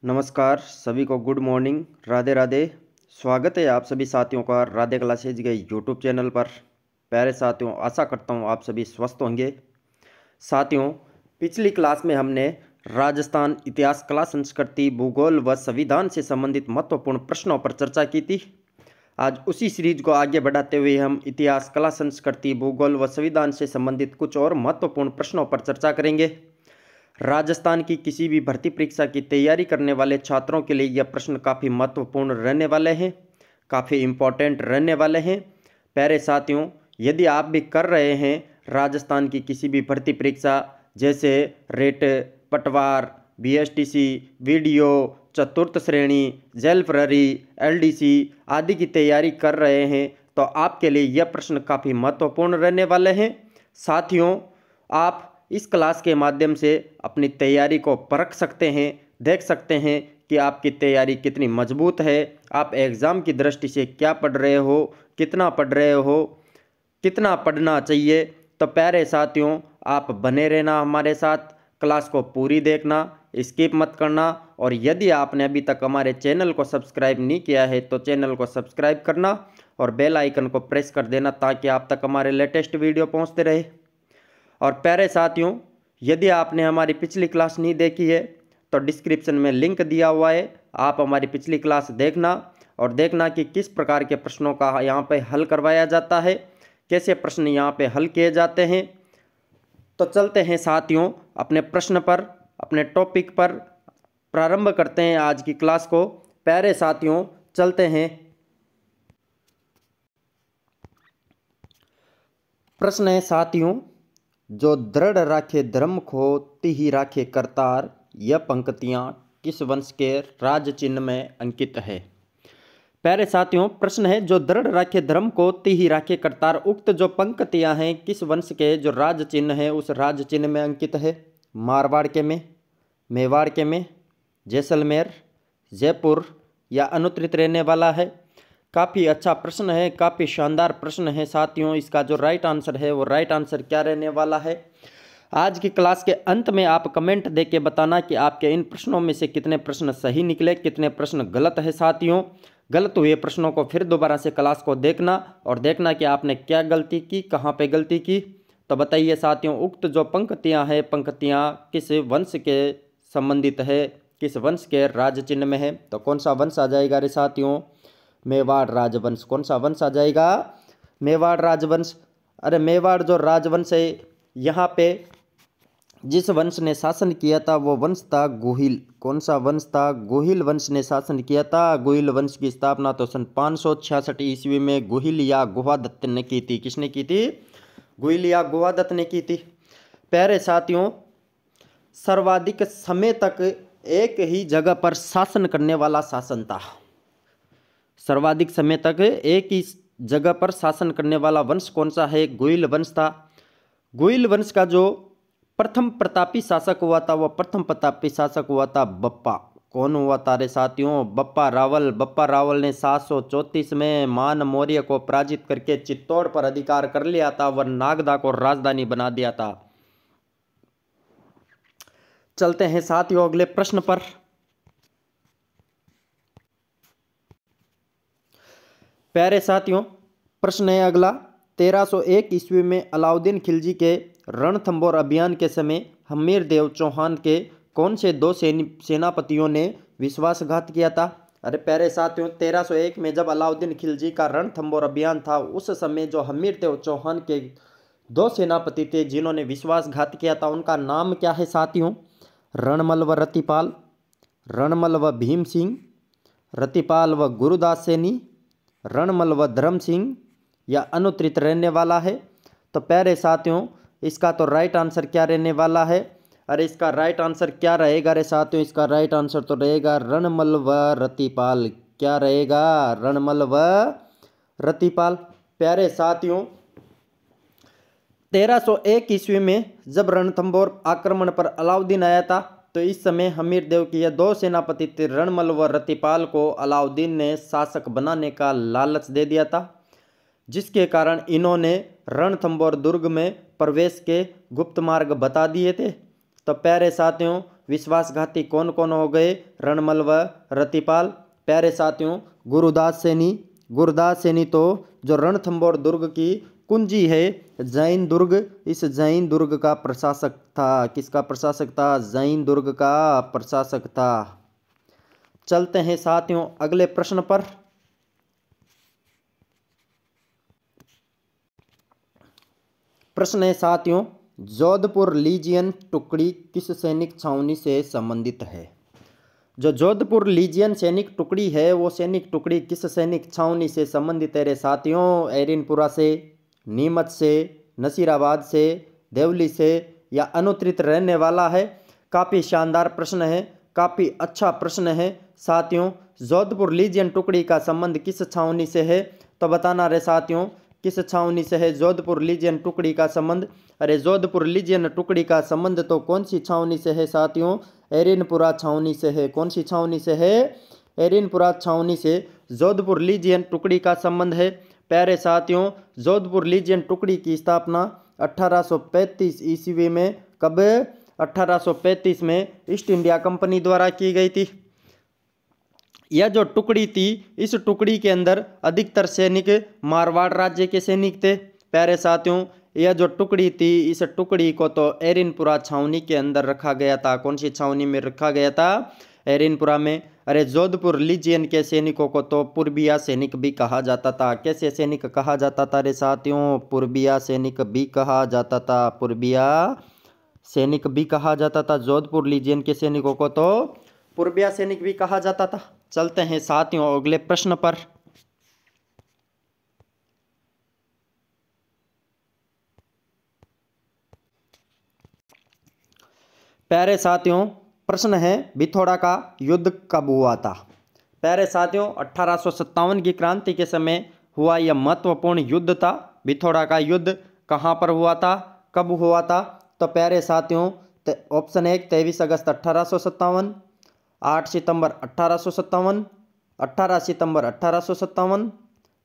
नमस्कार सभी को गुड मॉर्निंग, राधे राधे। स्वागत है आप सभी साथियों का राधे क्लासेज के यूट्यूब चैनल पर। प्यारे साथियों, आशा करता हूँ आप सभी स्वस्थ होंगे। साथियों, पिछली क्लास में हमने राजस्थान इतिहास, कला, संस्कृति, भूगोल व संविधान से संबंधित महत्वपूर्ण प्रश्नों पर चर्चा की थी। आज उसी सीरीज को आगे बढ़ाते हुए हम इतिहास, कला, संस्कृति, भूगोल व संविधान से संबंधित कुछ और महत्वपूर्ण प्रश्नों पर चर्चा करेंगे। राजस्थान की किसी भी भर्ती परीक्षा की तैयारी करने वाले छात्रों के लिए यह प्रश्न काफ़ी महत्वपूर्ण रहने वाले हैं, काफ़ी इम्पोर्टेंट रहने वाले हैं। प्यारे साथियों, यदि आप भी कर रहे हैं राजस्थान की किसी भी भर्ती परीक्षा जैसे रेट, पटवार, बीएसटीसी, वीडियो, चतुर्थ श्रेणी, जेल प्रहरी, एलडीसी आदि की तैयारी कर रहे हैं तो आपके लिए यह प्रश्न काफ़ी महत्वपूर्ण रहने वाले हैं। साथियों, आप इस क्लास के माध्यम से अपनी तैयारी को परख सकते हैं, देख सकते हैं कि आपकी तैयारी कितनी मजबूत है, आप एग्ज़ाम की दृष्टि से क्या पढ़ रहे हो, कितना पढ़ रहे हो, कितना पढ़ना चाहिए। तो प्यारे साथियों, आप बने रहना हमारे साथ, क्लास को पूरी देखना, स्किप मत करना। और यदि आपने अभी तक हमारे चैनल को सब्सक्राइब नहीं किया है तो चैनल को सब्सक्राइब करना और बेल आइकन को प्रेस कर देना ताकि आप तक हमारे लेटेस्ट वीडियो पहुँचते रहे। और प्यारे साथियों, यदि आपने हमारी पिछली क्लास नहीं देखी है तो डिस्क्रिप्शन में लिंक दिया हुआ है, आप हमारी पिछली क्लास देखना और देखना कि किस प्रकार के प्रश्नों का यहाँ पे हल करवाया जाता है, कैसे प्रश्न यहाँ पे हल किए जाते हैं। तो चलते हैं साथियों अपने प्रश्न पर, अपने टॉपिक पर प्रारंभ करते हैं आज की क्लास को। प्यारे साथियों, चलते हैं। प्रश्न है साथियों, जो दृढ़ राखे धर्म को तिहि राखे करतार, यह पंक्तियाँ किस वंश के राज चिन्ह में अंकित है। प्यारे साथियों, प्रश्न है जो दृढ़ राखे धर्म को तिहि राखे करतार, उक्त जो पंक्तियाँ हैं किस वंश के जो राज चिन्ह है उस राज चिन्ह में अंकित है। मारवाड़ के में, मेवाड़ के में, जैसलमेर, जयपुर या अनुत्तरित रहने वाला है। काफ़ी अच्छा प्रश्न है, काफ़ी शानदार प्रश्न है साथियों। इसका जो राइट आंसर है वो राइट आंसर क्या रहने वाला है, आज की क्लास के अंत में आप कमेंट देके बताना कि आपके इन प्रश्नों में से कितने प्रश्न सही निकले, कितने प्रश्न गलत है। साथियों, गलत हुए प्रश्नों को फिर दोबारा से क्लास को देखना और देखना कि आपने क्या गलती की, कहाँ पे गलती की। तो बताइए साथियों, उक्त जो पंक्तियाँ हैं, पंक्तियाँ किस वंश के संबंधित है, किस वंश के राज चिन्ह में है। तो कौन सा वंश आ जाएगा रे साथियों? मेवाड़ राजवंश। कौन सा वंश आ जाएगा? मेवाड़ राजवंश। अरे मेवाड़ जो राजवंश है, यहाँ पे जिस वंश ने शासन किया था वो वंश था गोहिल। कौन सा वंश था? गोहिल वंश ने शासन किया था। गोहिल वंश की स्थापना तो सन 566 ईस्वी में गोहिल या गुहादत्त ने की थी। किसने की थी? गोहिल या गुहादत्त ने की थी। प्यारे साथियों, सर्वाधिक समय तक एक ही जगह पर शासन करने वाला शासन था। सर्वाधिक समय तक एक ही जगह पर शासन करने वाला वंश कौन सा है? गोहिल वंश था। गोहिल वंश का जो प्रथम प्रतापी शासक हुआ था वो प्रथम प्रतापी शासक हुआ था बप्पा। कौन हुआ था रे साथियों? बप्पा रावल। बप्पा रावल ने 734 में मान मौर्य को पराजित करके चित्तौड़ पर अधिकार कर लिया था, वह नागदा को राजधानी बना दिया था। चलते हैं साथियों अगले प्रश्न पर। प्यारे साथियों, प्रश्न है अगला, 1301 ईस्वी में अलाउद्दीन खिलजी के रणथंबोर अभियान के समय हमीर देव चौहान के कौन से दो सेनापतियों ने विश्वासघात किया था? अरे प्यारे साथियों, 1301 में जब अलाउद्दीन खिलजी का रणथंबोर अभियान था उस समय जो हमीर देव चौहान के दो सेनापति थे जिन्होंने विश्वासघात किया था, उनका नाम क्या है साथियों? रणमल व रतिपाल, रणमल व भीम सिंह, रतिपाल व गुरुदास सैनी, रणमल व धर्म सिंह या अनुत्तरित रहने वाला है। तो प्यारे साथियों, इसका तो राइट आंसर क्या रहने वाला है? अरे इसका राइट आंसर क्या रहेगा रे साथियों? इसका राइट आंसर तो रहेगा रणमल व रतिपाल। क्या रहेगा? रणमल व रतिपाल। प्यारे साथियों, 1301 ईस्वी में जब रणथंबोर आक्रमण पर अलाउद्दीन आया था तो इस समय हमीर देव के ये दो सेनापति थे, रणमल व रतिपाल को अलाउद्दीन ने शासक बनाने का लालच दे दिया था, जिसके कारण इन्होंने रणथंबोर दुर्ग में प्रवेश के गुप्त मार्ग बता दिए थे। तो प्यारे साथियों, विश्वासघाती कौन कौन हो गए? रणमल व रतिपाल। प्यारे साथियों, गुरुदास सैनी तो जो रणथंभौर दुर्ग की कुंजी है, जैन दुर्ग, इस जैन दुर्ग का प्रशासक था। किसका प्रशासक था? जैन दुर्ग का प्रशासक था। चलते हैं साथियों अगले प्रश्न पर। प्रश्न है साथियों, जोधपुर लीजियन टुकड़ी किस सैनिक छावनी से संबंधित है? जो जोधपुर लीजियन सैनिक टुकड़ी है, वो सैनिक टुकड़ी किस सैनिक छावनी से संबंधित है रे साथियों? एरिनपुरा से, नीमच से, नसीराबाद से, देवली से या अनुत्तरित रहने वाला है? काफ़ी शानदार प्रश्न है, काफ़ी अच्छा प्रश्न है साथियों। जोधपुर लीजियन टुकड़ी का संबंध किस छावनी से है? तो बताना रे साथियों, किस छावनी से है जोधपुर लीजियन टुकड़ी का संबंध? अरे जोधपुर लीजियन टुकड़ी का संबंध तो कौन सी छावनी से है साथियों? एरिनपुरा छावनी से है। कौन सी छावनी से है? एरिनपुरा छावनी से जोधपुर लीजियन टुकड़ी का संबंध है। प्यारे साथियों, जोधपुर लीजियन टुकड़ी की स्थापना 1835 ईस्वी में, कब? 1835 में ईस्ट इंडिया कंपनी द्वारा की गई थी। यह जो टुकड़ी थी, इस टुकड़ी के अंदर अधिकतर सैनिक मारवाड़ राज्य के सैनिक थे। प्यारे साथियों, यह जो टुकड़ी थी, इस टुकड़ी को तो एरिनपुरा छावनी के अंदर रखा गया था। कौन सी छावनी में रखा गया था? एरिनपुरा में। अरे जोधपुर लीजियन के सैनिकों को तो पूर्बिया सैनिक भी कहा जाता था। कैसे सैनिक कहा जाता था रे साथियों? पूर्बिया सैनिक भी कहा जाता था। पूर्बिया सैनिक भी कहा जाता था। जोधपुर लीजियन के सैनिकों को तो पूर्बिया सैनिक भी कहा जाता था। चलते हैं साथियों अगले प्रश्न पर। प्यारे साथियों, प्रश्न है भिथोड़ा का युद्ध कब हुआ था? प्यारे साथियों, 1857 की क्रांति के समय हुआ यह महत्वपूर्ण युद्ध था। भिथोड़ा का युद्ध कहाँ पर हुआ था, कब हुआ था? तो प्यारे साथियों, ऑप्शन 1 23 अगस्त 1857, 8 सितंबर 1857, 18 सितंबर 1857,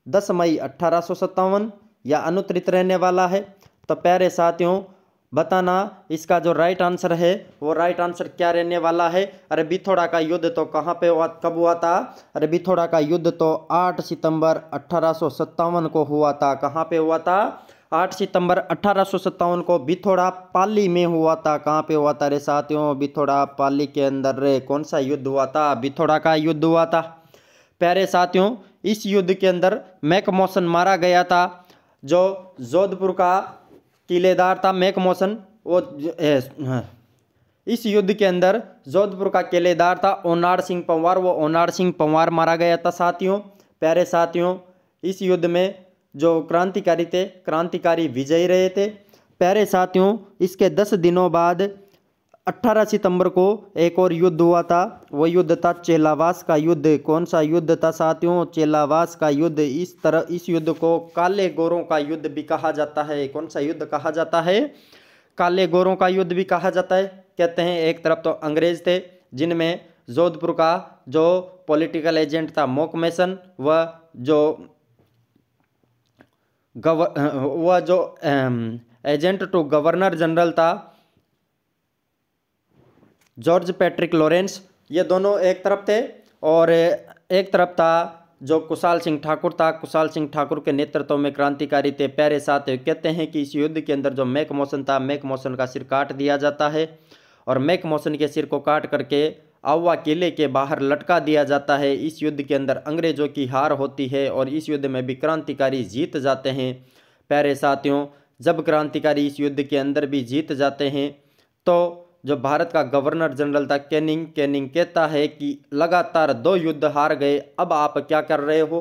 10 मई 1857 या अनुत्तरित रहने वाला है? तो प्यारे साथियों, बताना इसका जो राइट आंसर है वो राइट आंसर क्या रहने वाला है। अरे भिथोड़ा का युद्ध तो कहाँ पे हुआ, कब हुआ था? अरे भिथोड़ा का युद्ध तो 8 सितंबर 1857 को हुआ था। कहाँ पे हुआ था? 8 सितंबर 1857 को भिथोड़ा पाली में हुआ था। कहाँ पे हुआ था रे साथियों? भिथोड़ा पाली के अंदर रे। कौन सा युद्ध हुआ था? भिथोड़ा का युद्ध हुआ था। प्यारे साथियों, इस युद्ध के अंदर मैकमोहन मारा गया था। जो जोधपुर का किलेदार था मैकमोहन, वो इस युद्ध के अंदर जोधपुर का किलेदार था ओनार सिंह पंवार। वो ओनार सिंह पंवार मारा गया था साथियों। प्यारे साथियों, इस युद्ध में जो क्रांतिकारी थे, क्रांतिकारी विजयी रहे थे। प्यारे साथियों, इसके 10 दिनों बाद 18 सितंबर को एक और युद्ध हुआ था। वो युद्ध था चेलावास का युद्ध। कौन सा युद्ध था साथियों? चेलावास का युद्ध। इस युद्ध को काले गोरों का युद्ध भी कहा जाता है। कौन सा युद्ध कहा जाता है? काले गोरों का युद्ध भी कहा जाता है। कहते हैं एक तरफ तो अंग्रेज थे, जिनमें जोधपुर का जो पॉलिटिकल एजेंट था मैकमोहन, वह जो एजेंट टू गवर्नर जनरल था जॉर्ज पैट्रिक लॉरेंस। ये दोनों एक तरफ थे और एक तरफ था जो कुशाल सिंह ठाकुर था। कुशाल सिंह ठाकुर के नेतृत्व में क्रांतिकारी थे। प्यारे साथियों, कहते हैं कि इस युद्ध के अंदर जो मैकमोहन था, मैकमोहन का सिर काट दिया जाता है और मैकमोहन के सिर को काट करके आवा किले के बाहर लटका दिया जाता है। इस युद्ध के अंदर अंग्रेजों की हार होती है और इस युद्ध में भी क्रांतिकारी जीत जाते हैं। प्यारे साथियों, जब क्रांतिकारी इस युद्ध के अंदर भी जीत जाते हैं तो जो भारत का गवर्नर जनरल था कैनिंग कहता है कि लगातार 2 युद्ध हार गए, अब आप क्या कर रहे हो?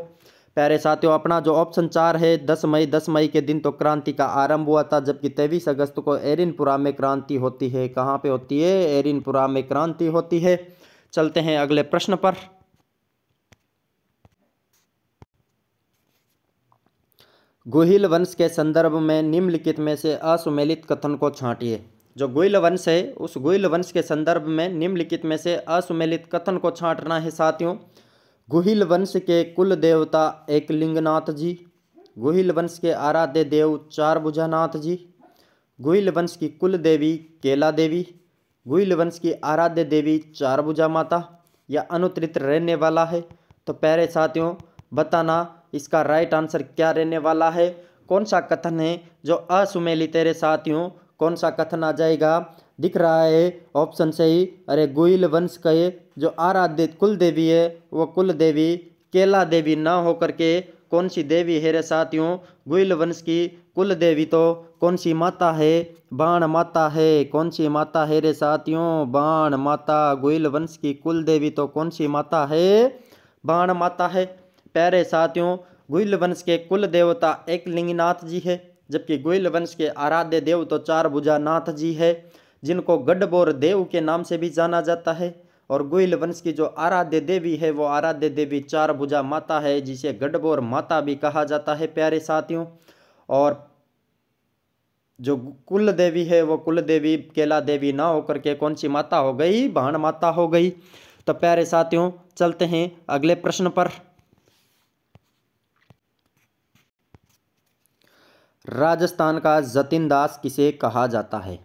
प्यारे साथियों, अपना जो ऑप्शन 4 है 10 मई के दिन तो क्रांति का आरंभ हुआ था, जबकि 23 अगस्त को एरिनपुरा में क्रांति होती है। कहाँ पे होती है? एरिनपुरा में क्रांति होती है। चलते हैं अगले प्रश्न पर। गुहिल वंश के संदर्भ में निम्नलिखित में से असुमेलित कथन को छांटिए। जो गुहिल वंश है, उस गुहिल वंश के संदर्भ में निम्नलिखित में से असुमेलित कथन को छांटना है साथियों। गुहिल वंश के कुल देवता एकलिंगनाथ जी, गुहिल वंश के आराध्य देव चारभुजानाथ जी, गुहिल वंश की कुल देवी केला देवी, गुइल वंश की आराध्य देवी चारभुजा माता या अनुत्तरित रहने वाला है? तो प्यारे साथियों बताना इसका राइट आंसर क्या रहने वाला है। कौन सा कथन है जो असुमेलित है रे साथियों? कौन सा कथन आ जाएगा? दिख रहा है ऑप्शन सही। अरे गुइल वंश के जो आराध्य कुल देवी है वो कुल देवी केला देवी ना होकर के कौन सी देवी है रे साथियों? गुइल वंश की कुल देवी तो कौन सी माता है? बाण माता है। कौन सी माता है रे साथियों? बाण माता। गुइल वंश की कुल देवी तो कौन सी माता है? बाण माता है। प्यारे साथियों गुइल वंश के कुल देवता एक लिंगनाथ जी है, जबकि गुइल वंश के आराध्य देव तो चार भुजा नाथ जी है, जिनको गढ़बोर देव के नाम से भी जाना जाता है। और गुइल वंश की जो आराध्य देवी है वो आराध्य देवी चार भुजा माता है, जिसे गढ़बोर माता भी कहा जाता है प्यारे साथियों। और जो कुल देवी है वो कुल देवी केला देवी ना होकर के कौन सी माता हो गई? बाण माता हो गई। तो प्यारे साथियों चलते हैं अगले प्रश्न पर। राजस्थान का जतिन दास किसे कहा जाता है?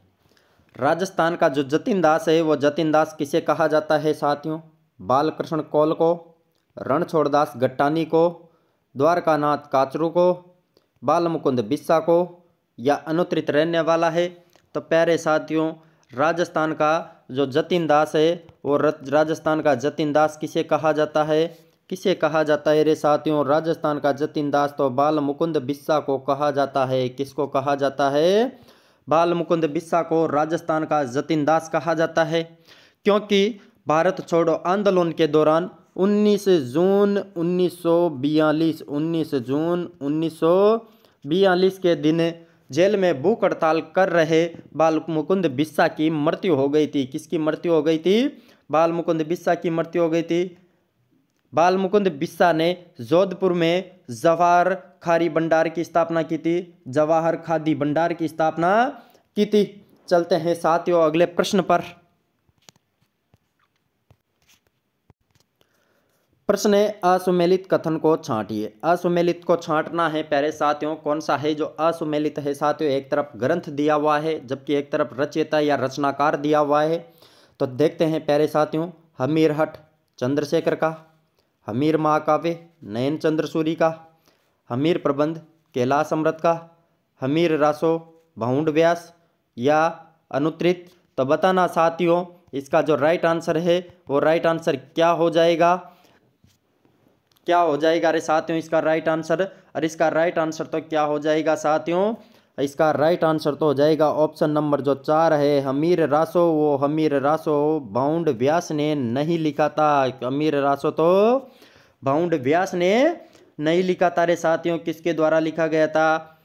राजस्थान का जो जतिन दास है वो जतिन दास किसे कहा जाता है साथियों? बालकृष्ण कौल को, रणछोड़दास गट्टानी को, द्वारकानाथ काचरू को, बाल मुकुंद बिस्सा को या अनुत्तरित रहने वाला है? तो प्यारे साथियों राजस्थान का जो जतिन दास है वो राजस्थान का जतिन दास किसे कहा जाता है? किसे कहा जाता है रे साथियों? राजस्थान का जतिन दास तो बाल मुकुंद बिस्सा को कहा जाता है। किसको कहा जाता है? बाल मुकुंद बिस्सा को राजस्थान का जतिन दास कहा जाता है, क्योंकि भारत छोड़ो आंदोलन के दौरान 19 जून 1942 के दिन जेल में भूख हड़ताल कर रहे बाल मुकुंद बिस्सा की मृत्यु हो गई थी। किसकी मृत्यु हो गई थी? बाल मुकुंद बिस्सा की मृत्यु हो गई थी। बाल मुकुंद बिस्सा ने जोधपुर में जवाहर खादी भंडार की स्थापना की थी। जवाहर खादी भंडार की स्थापना की थी। चलते हैं साथियों अगले प्रश्न पर। प्रश्न है असुमेलित कथन को छांटिए। असुमेलित को छांटना है प्यारे साथियों। कौन सा है जो असुमेलित है साथियों? एक तरफ ग्रंथ दिया हुआ है जबकि एक तरफ रचयिता या रचनाकार दिया हुआ है। तो देखते हैं प्यारे साथियों। हमीर हट चंद्रशेखर का, हमीर महाकाव्य नयन चंद्र सूरी का, हमीर प्रबंध कैलाश अमृत का, हमीर रासो भाउंड व्यास या अनुत्तरित। तो बताना साथियों इसका जो राइट आंसर है वो राइट आंसर क्या हो जाएगा? क्या हो जाएगा अरे साथियों इसका राइट आंसर? और इसका राइट आंसर तो क्या हो जाएगा साथियों? इसका राइट आंसर तो हो जाएगा ऑप्शन नंबर जो 4 है, हमीर रासो। वो हमीर रासो भाउंड व्यास ने नहीं लिखा था। हमीर रासो तो भाउंड व्यास ने नहीं लिखा था रे साथियों। किसके द्वारा लिखा गया था?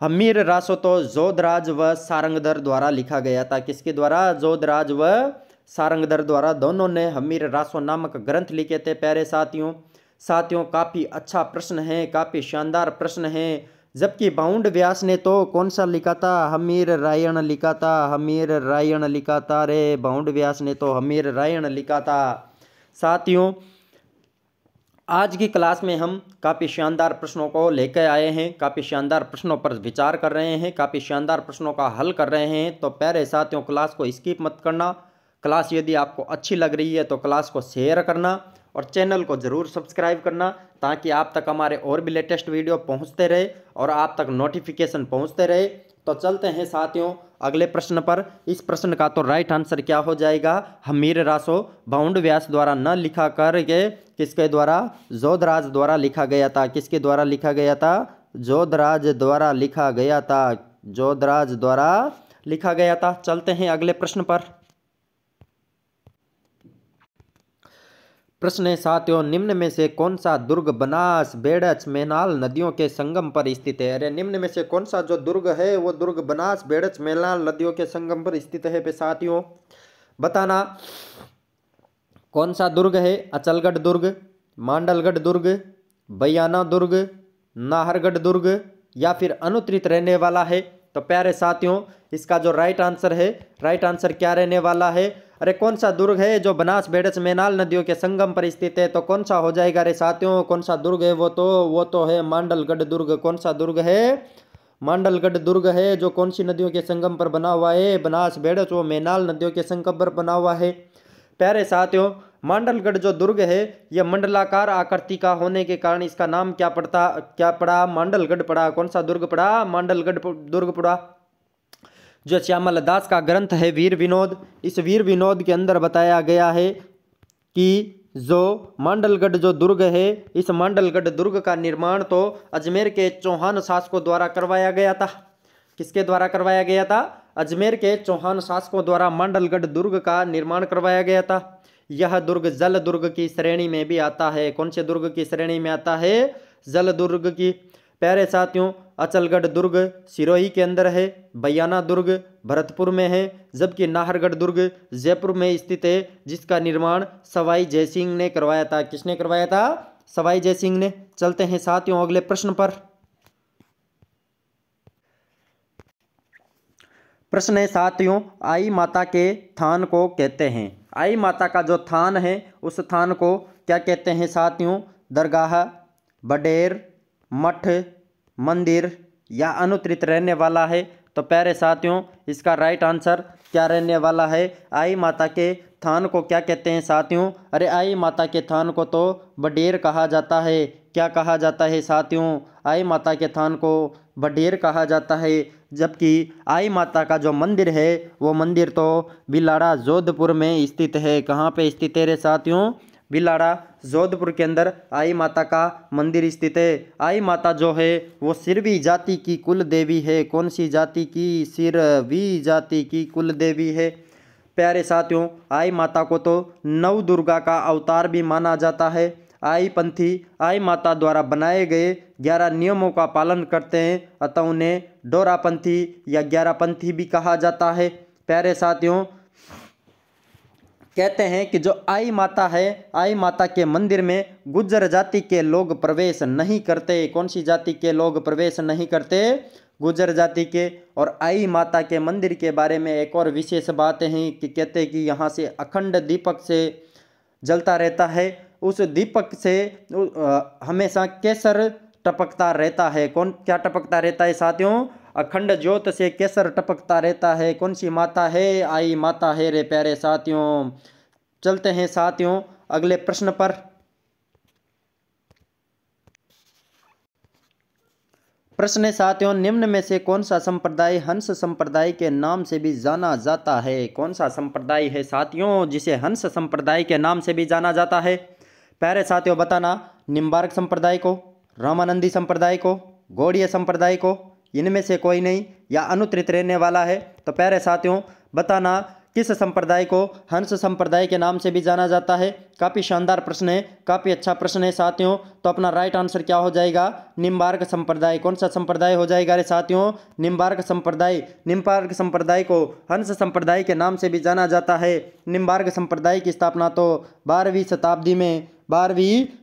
हमीर रासो तो जोधराज व सारंगधर द्वारा लिखा गया था। किसके द्वारा? जोधराज व सारंगधर द्वारा दोनों ने हमीर रासो नामक ग्रंथ लिखे थे प्यारे साथियों। काफ़ी अच्छा प्रश्न है, काफ़ी शानदार प्रश्न है। जबकि भाउंड व्यास ने तो कौन सा लिखा था? हमीर रायण लिखा था। हमीर रायण लिखा था रे। भाउंड व्यास ने तो हमीर रायण लिखा था। साथियों आज की क्लास में हम काफ़ी शानदार प्रश्नों को लेकर आए हैं, काफ़ी शानदार प्रश्नों पर विचार कर रहे हैं, काफ़ी शानदार प्रश्नों का हल कर रहे हैं। तो प्यारे साथियों क्लास को स्किप मत करना। क्लास यदि आपको अच्छी लग रही है तो क्लास को शेयर करना और चैनल को ज़रूर सब्सक्राइब करना, ताकि आप तक हमारे और भी लेटेस्ट वीडियो पहुंचते रहे और आप तक नोटिफिकेशन पहुंचते रहे। तो चलते हैं साथियों अगले प्रश्न पर। इस प्रश्न का तो राइट आंसर क्या हो जाएगा? हमीर रासो भाउंड व्यास द्वारा न लिखा करके किसके द्वारा? जोधराज द्वारा लिखा गया था। किसके द्वारा लिखा गया था? जोधराज द्वारा लिखा गया था। जोधराज द्वारा लिखा गया था। चलते हैं अगले प्रश्न पर। प्रश्न है साथियों निम्न में से कौन सा दुर्ग बनास बेड़च मेनाल नदियों के संगम पर स्थित है? अरे निम्न में से कौन सा जो दुर्ग है वो दुर्ग बनास बेड़च मेनाल नदियों के संगम पर स्थित है पे साथियों? बताना कौन सा दुर्ग है? अचलगढ़ दुर्ग, मांडलगढ़ दुर्ग, बयाना दुर्ग, नाहरगढ़ दुर्ग या फिर अनुत्तरित रहने वाला है? तो प्यारे साथियों इसका जो राइट आंसर है, राइट आंसर क्या रहने वाला है? अरे कौन सा दुर्ग है जो बनास बेड़च मेनाल नदियों के संगम पर स्थित है? तो कौन सा हो जाएगा रे साथियों? कौन सा दुर्ग है? वो तो है मांडलगढ़ दुर्ग। कौन सा दुर्ग है? मांडलगढ़ दुर्ग है जो कौन सी नदियों के संगम पर बना हुआ है? बनास, बेड़च व मैनाल नदियों के संगम पर बना हुआ है। प्यारे साथियों, मांडलगढ़ जो दुर्ग है यह मंडलाकार आकृति का होने के कारण इसका नाम क्या पड़ा? मांडलगढ़ पड़ा। कौन सा दुर्ग पड़ा? मांडलगढ़ दुर्ग पड़ा। जो श्यामल दास का ग्रंथ है वीर विनोद, इस वीर विनोद के अंदर बताया गया है कि जो मांडलगढ़ जो दुर्ग है, इस मांडलगढ़ दुर्ग का निर्माण तो अजमेर के चौहान शासकों द्वारा करवाया गया था। किसके द्वारा करवाया गया था? अजमेर के चौहान शासकों द्वारा मांडलगढ़ दुर्ग का निर्माण करवाया गया था। यह दुर्ग जल दुर्ग की श्रेणी में भी आता है। कौन से दुर्ग की श्रेणी में आता है? जल दुर्ग की। प्यारे साथियों, अचलगढ़ दुर्ग सिरोही के अंदर है, बयाना दुर्ग भरतपुर में है, जबकि नाहरगढ़ दुर्ग जयपुर में स्थित है, जिसका निर्माण सवाई जयसिंह ने करवाया था। किसने करवाया था? सवाई जयसिंह ने। चलते हैं साथियों अगले प्रश्न पर। प्रश्न है साथियों, आई माता के थान को कहते हैं। आई माता का जो थान है उस थान को क्या कहते हैं साथियों? दरगाह, बडेर, मठ, मंदिर या अनुत्तरित रहने वाला है। तो प्यारे साथियों, इसका राइट आंसर क्या रहने वाला है? आई माता के थान को क्या कहते हैं साथियों? अरे आई माता के थान को तो बडेर कहा जाता है। क्या कहा जाता है साथियों? आई माता के थान को बडेर कहा जाता है। जबकि आई माता का जो मंदिर है वो मंदिर तो बिलाड़ा जोधपुर में स्थित है। कहाँ पे स्थित है रे साथियों? बिलाड़ा जोधपुर के अंदर आई माता का मंदिर स्थित है। आई माता जो है वो सिरवी जाति की कुल देवी है। कौन सी जाति की? सिरवी जाति की कुल देवी है। प्यारे साथियों, आई माता को तो नव दुर्गा का अवतार भी माना जाता है। आई पंथी आई माता द्वारा बनाए गए 11 नियमों का पालन करते हैं, अतः उन्हें डोरापंथी या 11पंथी भी कहा जाता है। प्यारे साथियों, कहते हैं कि जो आई माता है, आई माता के मंदिर में गुज्जर जाति के लोग प्रवेश नहीं करते। कौन सी जाति के लोग प्रवेश नहीं करते? गुज्जर जाति के। और आई माता के मंदिर के बारे में एक और विशेष बात है कि कहते हैं कि यहाँ से अखंड दीपक से जलता रहता है। उस दीपक से हमेशा केसर टपकता रहता है। कौन क्या टपकता रहता है साथियों? अखंड ज्योत से केसर टपकता रहता है। कौन सी माता है? आई माता है रे प्यारे साथियों। चलते हैं साथियों अगले प्रश्न पर। प्रश्न है साथियों, निम्न में से कौन सा संप्रदाय हंस संप्रदाय के नाम से भी जाना जाता है? कौन सा संप्रदाय है साथियों जिसे हंस संप्रदाय के नाम से भी जाना जाता है? प्यारे साथियों बताना। निम्बार्क संप्रदाय को, रामानंदी संप्रदाय को, गौड़ीय संप्रदाय को, इनमें से कोई नहीं, या अनुत्तरित रहने वाला है? तो प्यारे साथियों बताना किस संप्रदाय को हंस संप्रदाय के नाम से भी जाना जाता है। काफ़ी शानदार प्रश्न है, काफ़ी अच्छा प्रश्न है साथियों। तो अपना राइट आंसर क्या हो जाएगा? निम्बार्क संप्रदाय। कौन सा संप्रदाय हो जाएगा रे साथियों? निम्बार्क संप्रदाय। निम्बार्क संप्रदाय को हंस संप्रदाय के नाम से भी जाना जाता है। निम्बार्क संप्रदाय की स्थापना तो 12वीं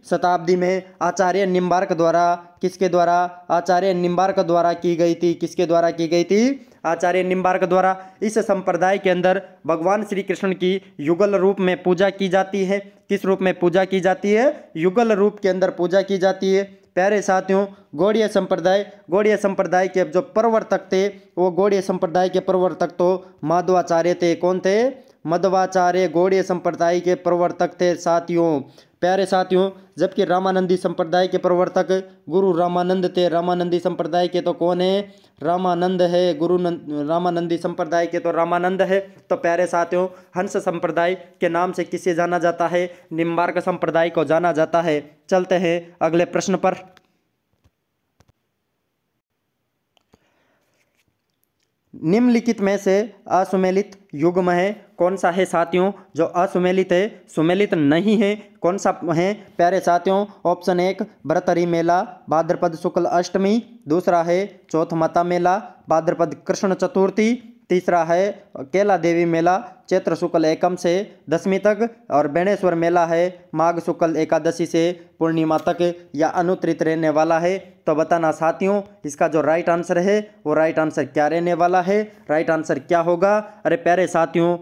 शताब्दी में आचार्य निम्बार्क द्वारा, किसके द्वारा? आचार्य निम्बार्क द्वारा की गई थी। किसके द्वारा की गई थी? आचार्य निम्बार्क द्वारा। इस संप्रदाय के अंदर भगवान श्री कृष्ण की युगल रूप में पूजा की जाती है। किस रूप में पूजा की जाती है? युगल रूप के अंदर पूजा की जाती है। प्यारे साथियों, गौड़ीय संप्रदाय के जो प्रवर्तक थे वो गौड़ीय संप्रदाय के प्रवर्तक तो माधवाचार्य थे। कौन थे? मध्वाचार्य गौड़ीय संप्रदाय के प्रवर्तक थे साथियों। प्यारे साथियों, जबकि रामानंदी संप्रदाय के प्रवर्तक गुरु रामानंद थे। रामानंदी संप्रदाय के तो कौन है? रामानंद है। रामानंदी संप्रदाय के तो रामानंद है। तो प्यारे साथियों, हंस संप्रदाय के नाम से किसे जाना जाता है? निम्बार्क संप्रदाय को जाना जाता है। चलते हैं अगले प्रश्न पर। निम्नलिखित में से असुमेलित युग्म है कौन सा है साथियों? जो असुमेलित है, सुमेलित नहीं है, कौन सा है प्यारे साथियों? ऑप्शन 1 भरतरी मेला भाद्रपद शुक्ल अष्टमी, दूसरा है चौथ माता मेला भाद्रपद कृष्ण चतुर्थी, तीसरा है केला देवी मेला चैत्र शुक्ल एकम से दशमी तक, और बेणेश्वर मेला है माघ शुक्ल एकादशी से पूर्णिमा तक, या अनुत्तरित रहने वाला है। तो बताना साथियों इसका जो राइट आंसर है वो राइट आंसर क्या रहने वाला है? राइट आंसर क्या होगा? अरे प्यारे साथियों,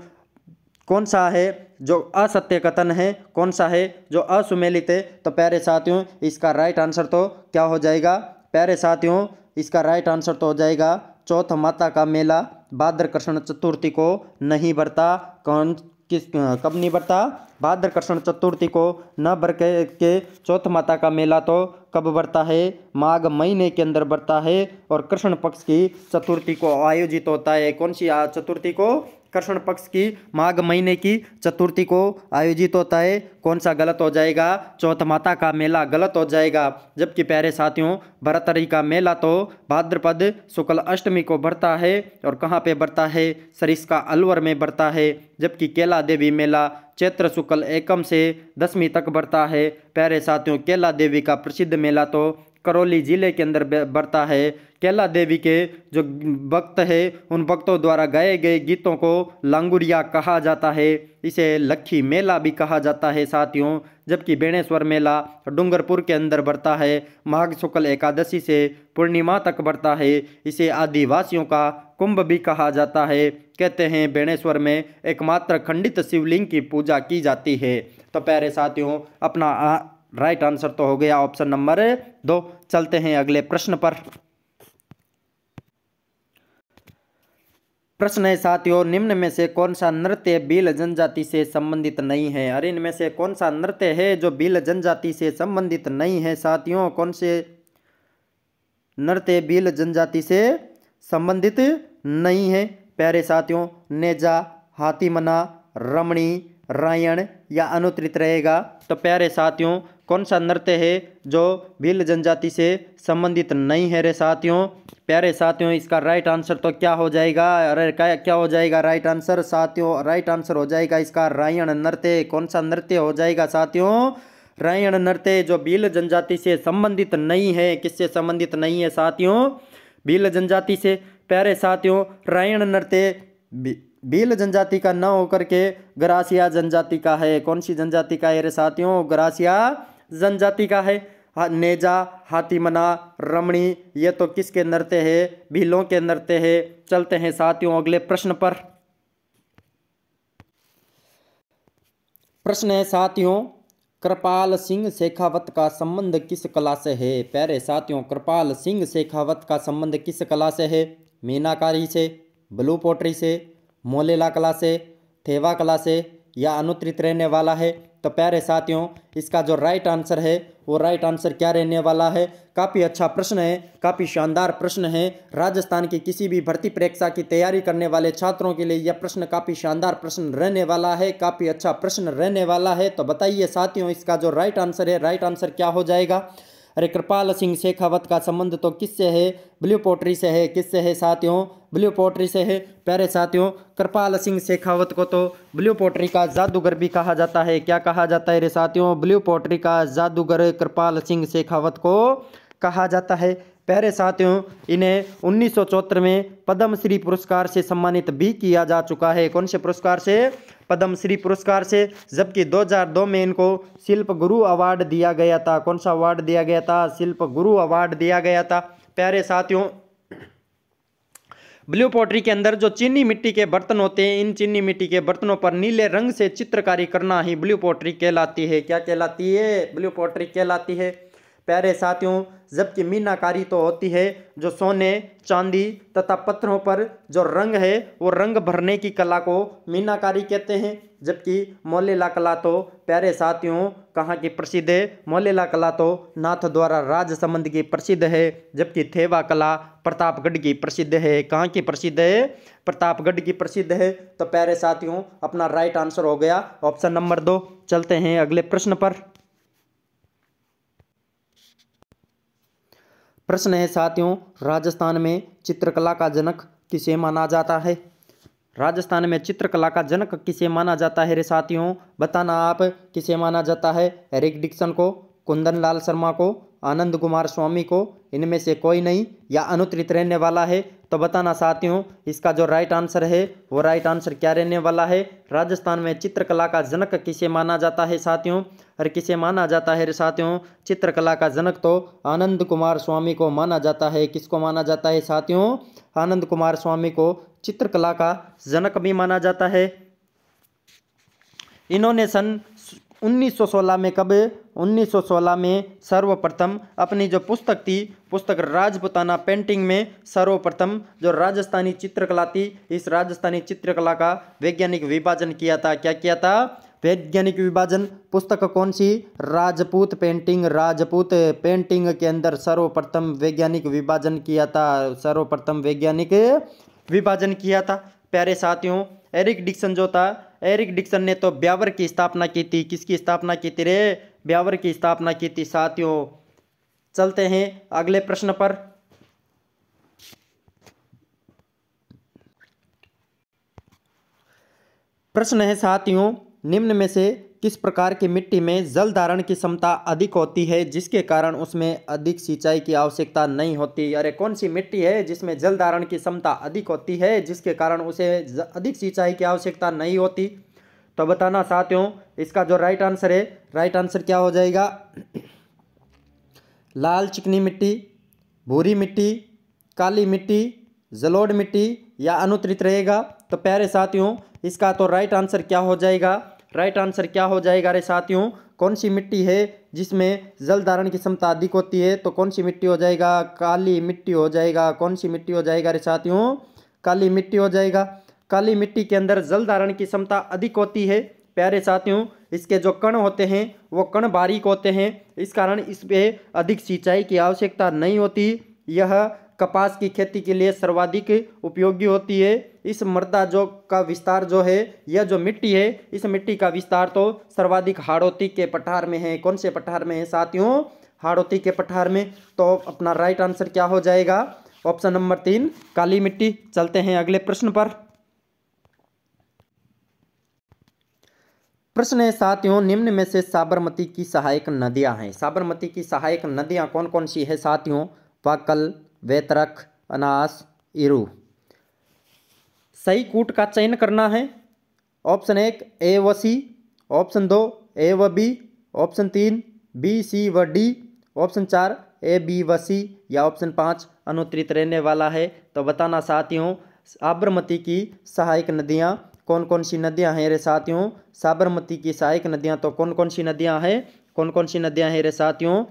कौन सा है जो असत्य कथन है, कौन सा है जो असुमेलित है? तो प्यारे साथियों इसका राइट आंसर तो क्या हो जाएगा? प्यारे साथियों इसका राइट आंसर तो हो जाएगा चौथ माता का मेला भाद्र कृष्ण चतुर्थी को नहीं बरता। कब नहीं बरता? भाद्र कृष्ण चतुर्थी को न बर के चौथ माता का मेला तो कब बरता है? माघ महीने के अंदर बरता है और कृष्ण पक्ष की चतुर्थी को आयोजित होता है। कौन सी चतुर्थी को? कृष्ण पक्ष की माघ महीने की चतुर्थी को आयोजित होता है। कौन सा गलत हो जाएगा? चौथ माता का मेला गलत हो जाएगा। जबकि प्यारे साथियों भरतरी का मेला तो भाद्रपद शुक्ल अष्टमी को बरता है और कहाँ पे बरता है? सरिस्का अलवर में बरता है। जबकि केला देवी मेला चैत्र शुक्ल एकम से दशमी तक बरता है। प्यारे साथियों केला देवी का प्रसिद्ध मेला तो करौली जिले के अंदर बरता है। केला देवी के जो भक्त है उन भक्तों द्वारा गाए गए गीतों को लांगुरिया कहा जाता है। इसे लक्खी मेला भी कहा जाता है साथियों। जबकि बेणेश्वर मेला डूंगरपुर के अंदर बरता है। माघ शुक्ल एकादशी से पूर्णिमा तक बरता है। इसे आदिवासियों का कुंभ भी कहा जाता है। कहते हैं बेणेश्वर में एकमात्र खंडित शिवलिंग की पूजा की जाती है। तो प्यारे साथियों अपना राइट आंसर तो हो गया ऑप्शन नंबर 2। चलते हैं अगले प्रश्न पर। प्रश्न है साथियों निम्न में से कौन सा नृत्य भील जनजाति से संबंधित नहीं है? अरे इनमें से कौन सा नृत्य है जो भील जनजाति से संबंधित नहीं है साथियों? कौन से नृत्य भील जनजाति से संबंधित नहीं है? प्यारे साथियों नेजा, हाथीमना, रमणी, रायण या अनुत्तरित रहेगा। तो प्यारे साथियों कौन सा नृत्य है जो भील जनजाति से संबंधित नहीं है रे साथियों? प्यारे साथियों इसका राइट आंसर तो क्या हो जाएगा? अरे क्या हो जाएगा राइट आंसर साथियों? राइट आंसर हो जाएगा इसका रायण नृत्य। कौन सा नृत्य हो जाएगा साथियों? रायण नृत्य जो भील जनजाति से संबंधित नहीं है। किससे संबंधित नहीं है साथियों? भील जनजाति से। प्यारे साथियों रायण नृत्य भील जनजाति का न होकर के गरासिया जनजाति का है। कौन सी जनजाति का है रे साथियों? गरासिया जनजाति का है। नेजा, हाथीमना, रमणी ये तो किसके नृत्य है? भीलों के नृत्य है। चलते हैं साथियों अगले प्रश्न पर। प्रश्न है साथियों कृपाल सिंह शेखावत का संबंध किस कला से है? प्यारे साथियों कृपाल सिंह शेखावत का संबंध किस कला से है? मीनाकारी से, ब्लू पोट्री से, मोलेला कला से, थेवा कला से या अनुत्तरित रहने वाला है? तो प्यारे साथियों इसका जो राइट आंसर है वो राइट आंसर क्या रहने वाला है? काफ़ी अच्छा प्रश्न है, काफ़ी शानदार प्रश्न है। राजस्थान की किसी भी भर्ती परीक्षा की तैयारी करने वाले छात्रों के लिए यह प्रश्न काफ़ी शानदार प्रश्न रहने वाला है, काफ़ी अच्छा प्रश्न रहने वाला है। तो बताइए साथियों इसका जो राइट आंसर है राइट आंसर क्या हो जाएगा? अरे कृपाल सिंह शेखावत का संबंध तो किससे है? ब्लू पोट्री से है। किससे है साथियों? ब्लू पोट्री से है। प्यारे साथियों कृपाल सिंह शेखावत को तो ब्लू पोट्री का जादूगर भी कहा जाता है। क्या कहा जाता है रे साथियों? ब्लू पोट्री का जादूगर कृपाल सिंह शेखावत को कहा जाता है। प्यारे साथियों इन्हें 1974 में पद्मश्री पुरस्कार से सम्मानित भी किया जा चुका है। कौन से पुरस्कार से? पद्मश्री पुरस्कार से। जबकि 2002 में इनको शिल्प गुरु अवार्ड दिया गया था। कौन सा अवार्ड दिया गया था? शिल्प गुरु अवार्ड दिया गया था। प्यारे साथियों ब्लू पोट्री के अंदर जो चीनी मिट्टी के बर्तन होते हैं इन चीनी मिट्टी के बर्तनों पर नीले रंग से चित्रकारी करना ही ब्लू पोट्री कहलाती है। क्या कहलाती है? ब्लू पोट्री कहलाती है। प्यारे साथियों जबकि मीनाकारी तो होती है जो सोने, चांदी तथा पत्थरों पर जो रंग है वो रंग भरने की कला को मीनाकारी कहते हैं। जबकि मोलेला कला तो प्यारे साथियों कहाँ की प्रसिद्ध है? मोलेला कला तो नाथ द्वारा राजसमंद की प्रसिद्ध है। जबकि थेवा कला प्रतापगढ़ की प्रसिद्ध है। कहाँ की प्रसिद्ध है? प्रतापगढ़ की प्रसिद्ध है। तो प्यारे साथियों अपना राइट आंसर हो गया ऑप्शन नंबर 2। चलते हैं अगले प्रश्न पर। प्रश्न है साथियों राजस्थान में चित्रकला का जनक किसे माना जाता है? राजस्थान में चित्रकला का जनक किसे माना जाता है रे साथियों? बताना आप किसे माना जाता है? एरिक डिक्सन को, कुंदन लाल शर्मा को, आनंद कुमार स्वामी को, इनमें से कोई नहीं या अनुत्तरित रहने वाला है? तो बताना साथियों इसका जो राइट आंसर है वो राइट आंसर क्या रहने वाला है? राजस्थान में चित्रकला का जनक किसे माना जाता है साथियों? और किसे माना जाता है रे साथियों? चित्रकला का जनक तो आनंद कुमार स्वामी को माना जाता है। किसको माना जाता है साथियों? आनंद कुमार स्वामी को चित्रकला का जनक भी माना जाता है। इन्होंने सन 1916 में, कब? 1916 में सर्वप्रथम अपनी जो पुस्तक थी, पुस्तक राजपूताना पेंटिंग में सर्वप्रथम जो राजस्थानी चित्रकला थी, इस राजस्थानी चित्रकला का वैज्ञानिक विभाजन किया था। क्या किया था? वैज्ञानिक विभाजन। पुस्तक कौन सी? राजपूत पेंटिंग। राजपूत पेंटिंग के अंदर सर्वप्रथम वैज्ञानिक विभाजन किया था, सर्वप्रथम वैज्ञानिक विभाजन किया था। प्यारे साथियों, एरिक डिक्सन जो था, एरिक डिक्सन ने तो ब्यावर की स्थापना की थी। किसकी स्थापना की थी रे? ब्यावर की स्थापना की थी। साथियों चलते हैं अगले प्रश्न पर। प्रश्न है साथियों, निम्न में से किस प्रकार की मिट्टी में जल धारण की क्षमता अधिक होती है, जिसके कारण उसमें अधिक सिंचाई की आवश्यकता नहीं होती? अरे कौन सी मिट्टी है जिसमें जल धारण की क्षमता अधिक होती है, जिसके कारण उसे अधिक सिंचाई की आवश्यकता नहीं होती? तो बताना साथियों, इसका जो राइट आंसर है, राइट आंसर क्या हो जाएगा? लाल चिकनी मिट्टी, भूरी मिट्टी, काली मिट्टी, जलोढ़ मिट्टी या अनुत्तरित रहेगा? तो प्यारे साथियों, इसका तो राइट आंसर क्या हो जाएगा? राइट आंसर क्या हो जाएगा रे साथियों? कौन सी मिट्टी है जिसमें जल धारण की क्षमता अधिक होती है? तो कौन सी मिट्टी हो जाएगा? काली मिट्टी हो जाएगा। कौन सी मिट्टी हो जाएगा रे साथियों? काली मिट्टी हो जाएगा। काली मिट्टी के अंदर जल धारण की क्षमता अधिक होती है। प्यारे साथियों, इसके जो कण होते हैं वो कण बारीक होते हैं, इस कारण इस पे अधिक सिंचाई की आवश्यकता नहीं होती। यह कपास की खेती के लिए सर्वाधिक उपयोगी होती है। इस मृदा जो का विस्तार जो है, यह जो मिट्टी है, इस मिट्टी का विस्तार तो सर्वाधिक हाड़ौती के पठार में है। कौन से पठार में है साथियों? हाड़ौती के पठार में। तो अपना राइट आंसर क्या हो जाएगा? ऑप्शन नंबर 3 काली मिट्टी। चलते हैं अगले प्रश्न पर। प्रश्न है साथियों, निम्न में से साबरमती की सहायक नदियां हैं। साबरमती की सहायक नदियां कौन कौन सी है साथियों? वाकल, वेतरक, अनास, इरू। सही कूट का चयन करना है। ऑप्शन 1 ए व सी, ऑप्शन 2 ए व बी, ऑप्शन 3 बी सी व डी, ऑप्शन 4 ए बी व सी या ऑप्शन 5 अनुत्तरित रहने वाला है। तो बताना साथियों, साबरमती की सहायक नदियां कौन कौन सी नदियां हैं रे साथियों? साबरमती की सहायक नदियां तो कौन कौन सी नदियां हैं? कौन कौन सी नदियां हैं रे साथियों?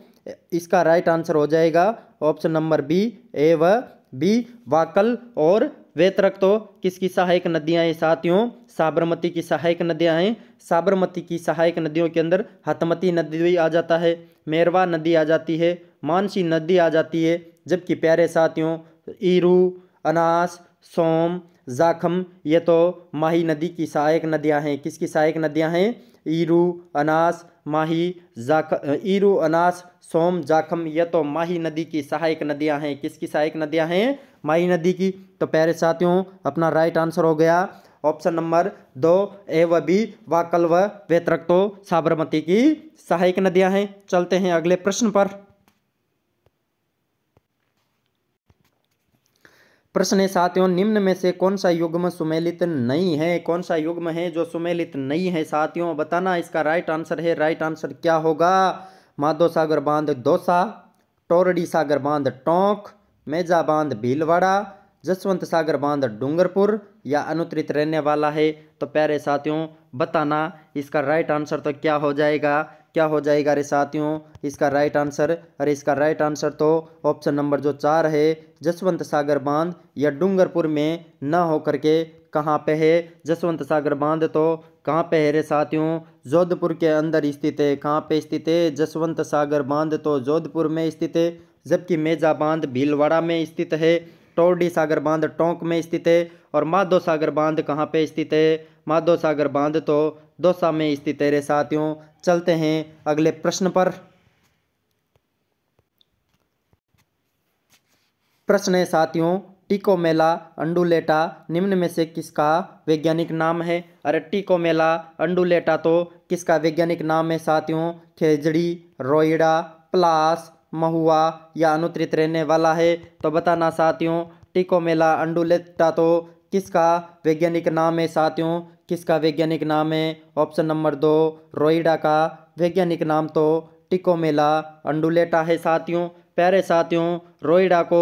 इसका राइट आंसर हो जाएगा ऑप्शन नंबर बी, ए व बी, वाकल और वेतरक। तो किसकी सहायक नदियां हैं साथियों? साबरमती की सहायक नदियां हैं। साबरमती की सहायक नदियों के अंदर हथमती नदी भी आ जाता है, मेरवा नदी आ जाती है, मानसी नदी आ जाती है। जबकि प्यारे साथियों, ईरू, अनास, सोम, जाखम ये तो माही नदी की सहायक नदियां हैं। किसकी सहायक नदियां हैं? ईरू, अनास, माही, ईरू, अनास, सोम, जाखम ये तो माही नदी की सहायक नदियां हैं। किसकी सहायक नदियां हैं? माही नदी की। तो प्यारे साथियों, अपना राइट आंसर हो गया ऑप्शन नंबर 2 ए व बी, वाकल व वेतरक तो साबरमती की सहायक नदियां हैं। चलते हैं अगले प्रश्न पर। प्रश्न है साथियों, निम्न में से कौन सा युग्म सुमेलित नहीं है? कौन सा युग्म है जो सुमेलित नहीं है साथियों? बताना इसका राइट आंसर है। राइट आंसर क्या होगा? माधो सागर बांध दौसा, टोरडी सागर बांध टोंक, मेजा बांध भीलवाड़ा, जसवंत सागर बांध डूंगरपुर या अनुत्तरित रहने वाला है? तो प्यारे साथियों बताना इसका राइट आंसर तो क्या हो जाएगा? क्या हो जाएगा रे साथियों इसका राइट आंसर? अरे इसका राइट आंसर तो ऑप्शन नंबर जो 4 है, जसवंत सागर बांध या डूंगरपुर में न होकर के कहाँ पे है? जसवंत सागर बांध तो कहाँ पे है रे साथियों? जोधपुर के अंदर स्थित है। कहाँ पे स्थित है? जसवंत सागर बांध तो जोधपुर में स्थित है। जबकि मेजा बांध भीलवाड़ा में स्थित है, टोरडी सागर बांध टोंक में स्थित है और माधो सागर बांध कहाँ पे स्थित है? माधो सागर बांध तो दौसा में स्थित है रे साथियों। चलते हैं अगले प्रश्न पर। प्रश्न है साथियों, टिकोमेला अंडुलेटा निम्न में से किसका वैज्ञानिक नाम है? अरे टिकोमेला अंडुलेटा तो किसका वैज्ञानिक नाम है साथियों? खेजड़ी, रोइडा, प्लास, महुआ या अनुत्तरित रहने वाला है? तो बताना साथियों, टिकोमेला अंडुलेटा तो किसका वैज्ञानिक नाम है साथियों? किसका वैज्ञानिक नाम है? ऑप्शन नंबर 2 रोइडा का वैज्ञानिक नाम तो टिकोमेला अंडुलेटा है साथियों। प्यारे साथियों, रोइडा को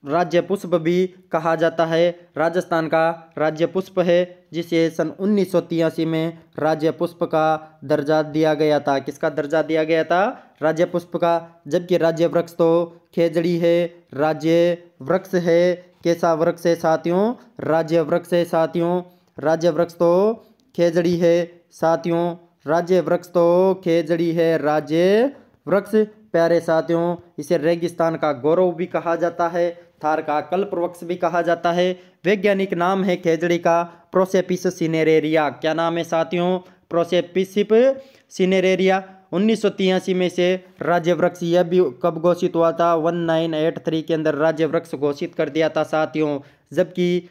राज्य पुष्प भी कहा जाता है। राजस्थान का राज्य पुष्प है, जिसे सन 1983 में राज्य पुष्प का दर्जा दिया गया था। किसका दर्जा दिया गया था? राज्य पुष्प का। जबकि राज्य वृक्ष तो खेजड़ी है, राज्य वृक्ष है। कैसा वृक्ष है साथियों? राज्य वृक्ष है साथियों। राज्य वृक्ष तो खेजड़ी है साथियों। राज्य वृक्ष तो खेजड़ी है, राज्य वृक्ष। प्यारे साथियों, इसे रेगिस्तान का गौरव भी कहा जाता है, थार का कल्प वृक्ष भी कहा जाता है। वैज्ञानिक नाम है खेजड़ी का प्रोसेपिस सिनेरेरिया। क्या नाम है साथियों? प्रोसेपिस सिनेरेरिया। 1983 में से राज्य वृक्ष यह भी कब घोषित हुआ था? 1983 के अंदर राज्य वृक्ष घोषित कर दिया था साथियों। जबकि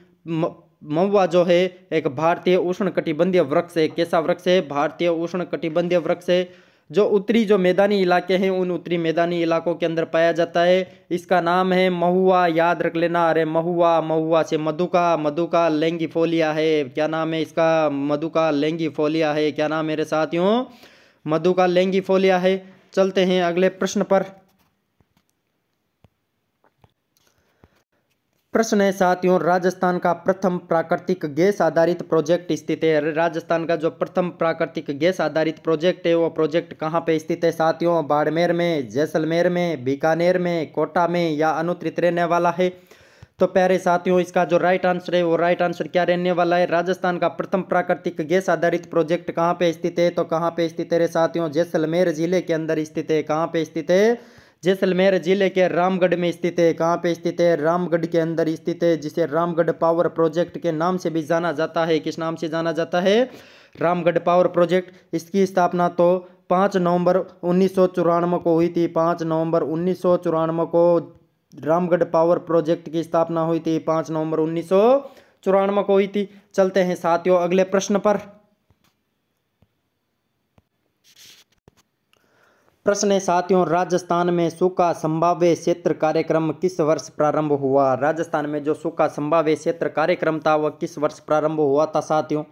महुआ जो है एक भारतीय उष्णकटिबंधीय वृक्ष है। कैसा वृक्ष है? भारतीय उष्णकटिबंधीय वृक्ष है, जो उत्तरी जो मैदानी इलाके हैं उन उत्तरी मैदानी इलाकों के अंदर पाया जाता है। इसका नाम है महुआ, याद रख लेना। अरे महुआ, महुआ से मधुका, मधुका लैंगिफोलिया है। क्या नाम है इसका? मधुका लैंगिफोलिया है। क्या नाम मेरे साथियों? मधुका लैंगिफोलिया है। चलते हैं अगले प्रश्न पर। प्रश्न है साथियों, राजस्थान का प्रथम प्राकृतिक गैस आधारित प्रोजेक्ट स्थित है। राजस्थान का जो प्रथम प्राकृतिक गैस आधारित प्रोजेक्ट है वो प्रोजेक्ट कहाँ पे स्थित है साथियों? बाड़मेर में, जैसलमेर में, बीकानेर में, कोटा में या अनुत्तरित रहने वाला है? तो प्यारे साथियों, इसका जो राइट आंसर है वो राइट आंसर क्या रहने वाला है? राजस्थान का प्रथम प्राकृतिक गैस आधारित प्रोजेक्ट कहाँ पे स्थित है? तो कहाँ पे स्थित है रे साथियों? जैसलमेर जिले के अंदर स्थित है। कहाँ पे स्थित है? जैसलमेर जिले के रामगढ़ में स्थित है। कहाँ पे स्थित है? रामगढ़ के अंदर स्थित है, जिसे रामगढ़ पावर प्रोजेक्ट के नाम से भी जाना जाता है। किस नाम से जाना जाता है? Ramgarh power project. इसकी स्थापना तो 5 नवंबर 1994 को हुई थी। 5 नवंबर 1994 को रामगढ़ पावर प्रोजेक्ट की स्थापना हुई थी। 5 नवंबर 1994 को हुई थी। चलते हैं साथियों अगले प्रश्न पर। प्रश्न है साथियों, राजस्थान में सूखा संभाव्य क्षेत्र कार्यक्रम किस वर्ष प्रारंभ हुआ? राजस्थान में जो सूखा संभाव्य क्षेत्र कार्यक्रम था वह किस वर्ष प्रारंभ हुआ था साथियों?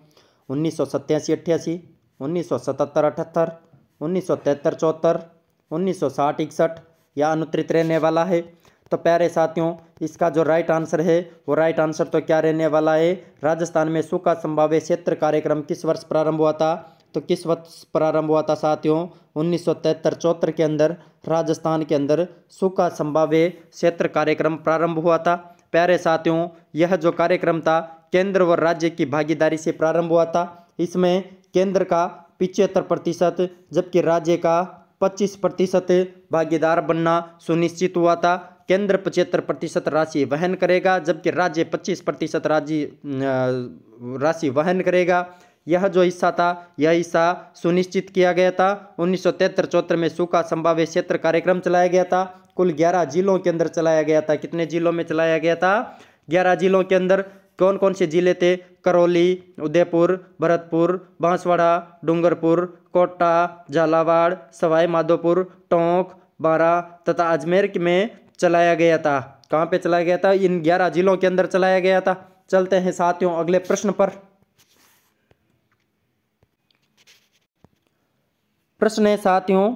1987-88, 1977-78, 1973-74, 1960-61 या अनुत्तरित रहने वाला है? तो प्यारे साथियों, इसका जो राइट आंसर है वो राइट आंसर तो क्या रहने वाला है? राजस्थान में सूखा संभाव्य क्षेत्र कार्यक्रम किस वर्ष प्रारंभ हुआ था? तो किस वर्ष प्रारंभ हुआ था साथियों? 1973-74 के अंदर राजस्थान के अंदर सूखा संभाव्य क्षेत्र कार्यक्रम प्रारंभ हुआ था। प्यारे साथियों, यह जो कार्यक्रम था केंद्र व राज्य की भागीदारी से प्रारंभ हुआ था। इसमें केंद्र का 75% जबकि राज्य का 25% भागीदार बनना सुनिश्चित हुआ था। केंद्र 75% राशि वहन करेगा, जबकि राज्य 25% राशि वहन करेगा। यह जो हिस्सा था यह हिस्सा सुनिश्चित किया गया था। 1973-74 में सूखा संभाव्य क्षेत्र कार्यक्रम चलाया गया था। कुल 11 जिलों के अंदर चलाया गया था। कितने जिलों में चलाया गया था? 11 जिलों के अंदर। कौन कौन से जिले थे? करौली, उदयपुर, भरतपुर, बांसवाड़ा, डूंगरपुर, कोटा, झालावाड़, सवाई माधोपुर, टोंक, बारां तथा अजमेर में चलाया गया था। कहाँ पे चलाया गया था? इन 11 जिलों के अंदर चलाया गया था। चलते हैं साथियों अगले प्रश्न पर। प्रश्न है साथियों,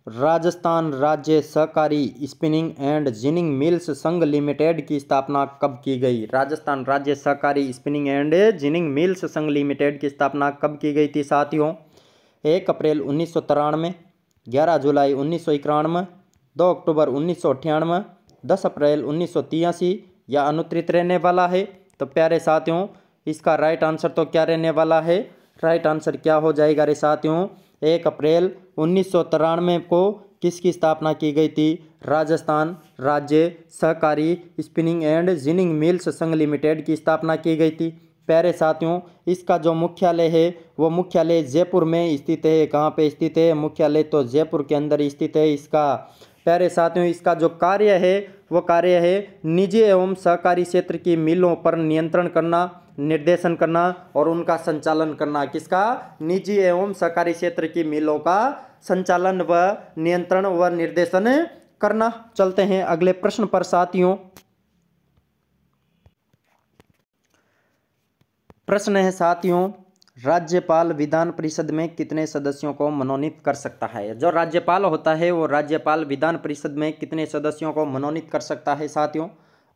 राजस्थान राज्य सहकारी स्पिनिंग एंड जिनिंग मिल्स संघ लिमिटेड की स्थापना कब की गई? राजस्थान राज्य सहकारी स्पिनिंग एंड जिनिंग मिल्स संघ लिमिटेड की स्थापना कब की गई थी साथियों? 1 अप्रैल 1993, 11 जुलाई 1991, 2 अक्टूबर 1998, 10 अप्रैल 1983 या अनुत्तरित रहने वाला है? तो प्यारे साथियों, इसका राइट आंसर तो क्या रहने वाला है? राइट आंसर क्या हो जाएगा रे साथियों? 1 अप्रैल 1993 को किसकी स्थापना की गई थी? राजस्थान राज्य सहकारी स्पिनिंग एंड जिनिंग मिल्स संघ लिमिटेड की स्थापना की गई थी। प्यारे साथियों, इसका जो मुख्यालय है वो मुख्यालय जयपुर में स्थित है। कहाँ पे स्थित है? मुख्यालय तो जयपुर के अंदर स्थित है इसका। प्यारे साथियों, इसका जो कार्य है वो कार्य है निजी एवं सहकारी क्षेत्र की मिलों पर नियंत्रण करना, निर्देशन करना और उनका संचालन करना। किसका? निजी एवं सहकारी क्षेत्र की मिलों का संचालन व नियंत्रण व निर्देशन करना। चलते हैं अगले प्रश्न पर साथियों। प्रश्न है साथियों, राज्यपाल विधान परिषद में कितने सदस्यों को मनोनीत कर सकता है? जो राज्यपाल होता है वो राज्यपाल विधान परिषद में कितने सदस्यों को मनोनीत कर सकता है साथियों?